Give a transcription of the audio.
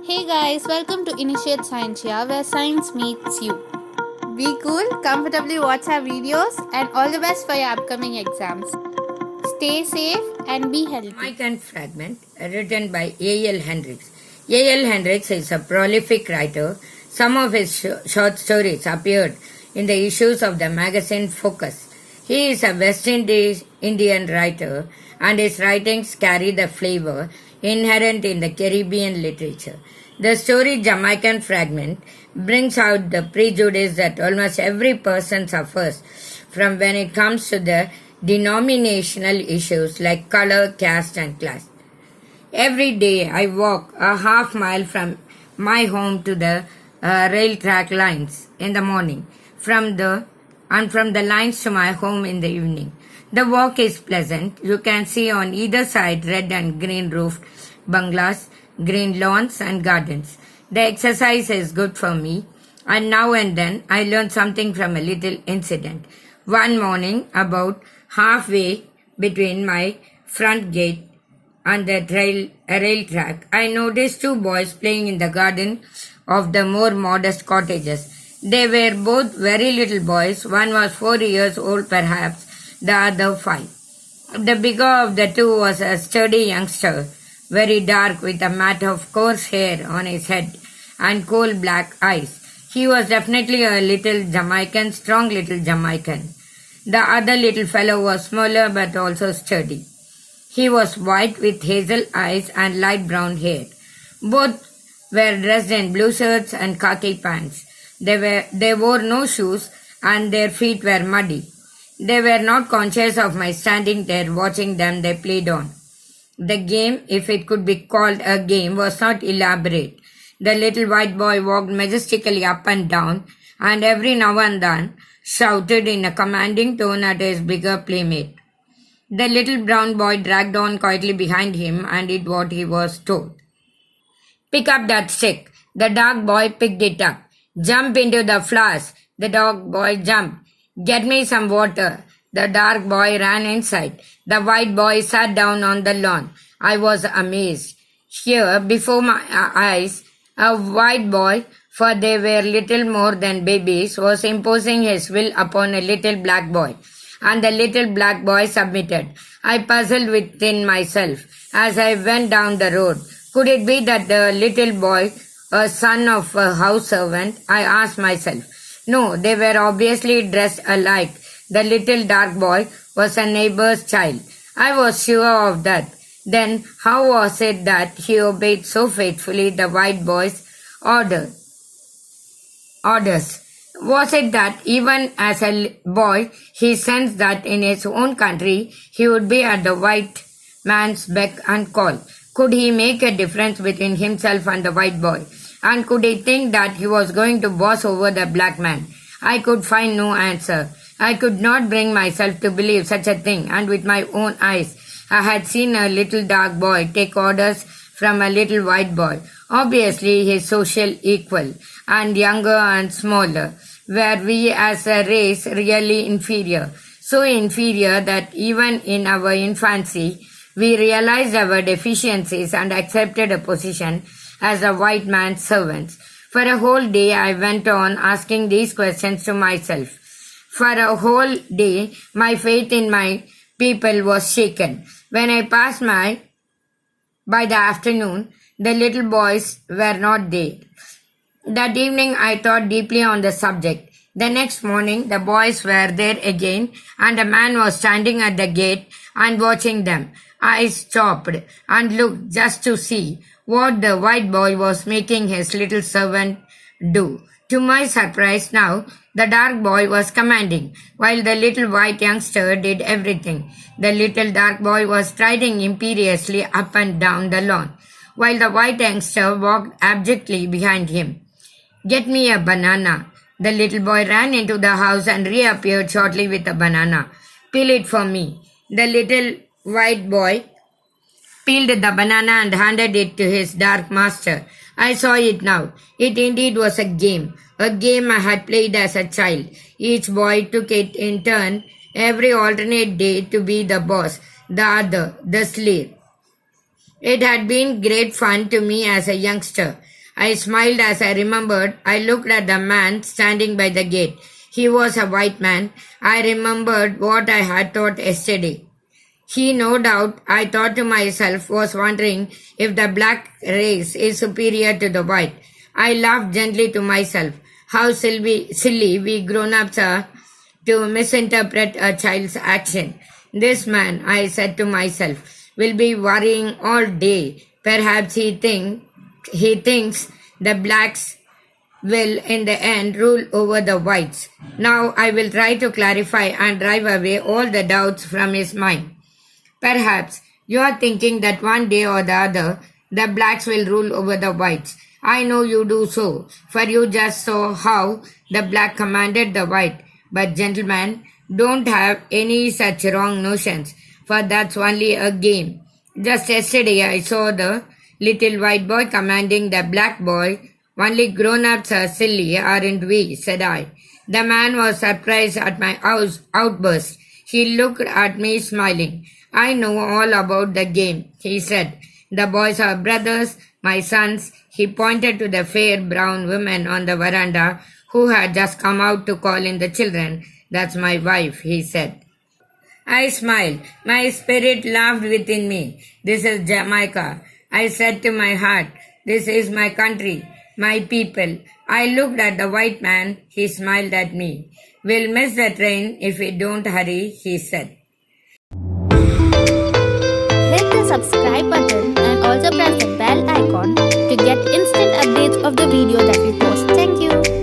Hey guys, welcome to Initiate Scientia where science meets you. Be cool, comfortably watch our videos, and all the best for your upcoming exams. Stay safe and be healthy. Jamaican Fragment, written by A L Hendricks. A L Hendricks is a prolific writer. Some of his short stories appeared in the issues of the magazine Focus. He is a West Indian writer, and his writings carry the flavor inherent in the Caribbean literature. The story Jamaican Fragment brings out the prejudice that almost every person suffers from when it comes to the denominational issues like color, caste, and class. Every day I walk a half mile from my home to the rail track lines in the morning, from the lines to my home in the evening. The walk is pleasant. You can see on either side red and green roofed bungalows, green lawns and gardens. The exercise is good for me, and now and then I learn something from a little incident. One morning, about halfway between my front gate and the rail track, I noticed two boys playing in the garden of the more modest cottages. They were both very little boys. One was 4 years old perhaps, the other 5. The bigger of the two was a sturdy youngster, very dark with a mat of coarse hair on his head and coal black eyes. He was definitely a little Jamaican, strong little Jamaican. The other little fellow was smaller but also sturdy. He was white with hazel eyes and light brown hair. Both were dressed in blue shirts and khaki pants. They wore no shoes and their feet were muddy. They were not conscious of my standing there watching them they played on. The game, if it could be called a game, was not elaborate. The little white boy walked majestically up and down and every now and then shouted in a commanding tone at his bigger playmate. The little brown boy dragged on quietly behind him and did what he was told. Pick up that stick. The dark boy picked it up. Jump into the flowers. The dark boy jumped. Get me some water. The dark boy ran inside. The white boy sat down on the lawn. I was amazed. Here, before my eyes, a white boy, for they were little more than babies, was imposing his will upon a little black boy. And the little black boy submitted. I puzzled within myself as I went down the road. Could it be that the little boy, a son of a house servant? I asked myself. No, they were obviously dressed alike. The little dark boy was a neighbor's child. I was sure of that. Then how was it that he obeyed so faithfully the white boy's orders? Was it that even as a boy he sensed that in his own country he would be at the white man's beck and call? Could he make a difference between himself and the white boy? And could he think that he was going to boss over the black man? I could find no answer. I could not bring myself to believe such a thing, and with my own eyes I had seen a little dark boy take orders from a little white boy, obviously his social equal, and younger and smaller. Were we as a race really inferior? So inferior that even in our infancy we realized our deficiencies and accepted a position as a white man's servants. For a whole day I went on asking these questions to myself. For a whole day, my faith in my people was shaken. When I passed by the afternoon, the little boys were not there. That evening, I thought deeply on the subject. The next morning, the boys were there again, and a man was standing at the gate and watching them. I stopped and looked just to see what the white boy was making his little servant do. To my surprise now, the dark boy was commanding, while the little white youngster did everything. The little dark boy was striding imperiously up and down the lawn, while the white youngster walked abjectly behind him. Get me a banana. The little boy ran into the house and reappeared shortly with a banana. Peel it for me. The little white boy peeled the banana and handed it to his dark master. I saw it now. It indeed was a game I had played as a child. Each boy took it in turn every alternate day to be the boss, the other, the slave. It had been great fun to me as a youngster. I smiled as I remembered. I looked at the man standing by the gate. He was a white man. I remembered what I had thought yesterday. He, no doubt, I thought to myself, was wondering if the black race is superior to the white. I laughed gently to myself. How silly we grown-ups are to misinterpret a child's action. This man, I said to myself, will be worrying all day. Perhaps he thinks the blacks will in the end rule over the whites. Now I will try to clarify and drive away all the doubts from his mind. Perhaps you are thinking that one day or the other the blacks will rule over the whites. I know you do so, for you just saw how the black commanded the white. But gentlemen, don't have any such wrong notions, for that's only a game. Just yesterday I saw the little white boy commanding the black boy. Only grown-ups are silly, aren't we? Said I. The man was surprised at my outburst. He looked at me smiling. I know all about the game, he said. The boys are brothers, my sons. He pointed to the fair brown woman on the veranda who had just come out to call in the children. That's my wife, he said. I smiled. My spirit laughed within me. This is Jamaica. I said to my heart, this is my country, my people. I looked at the white man. He smiled at me. We'll miss the train if we don't hurry, he said. Hit the subscribe button and also press the bell icon to get instant updates of the video that we post. Thank you.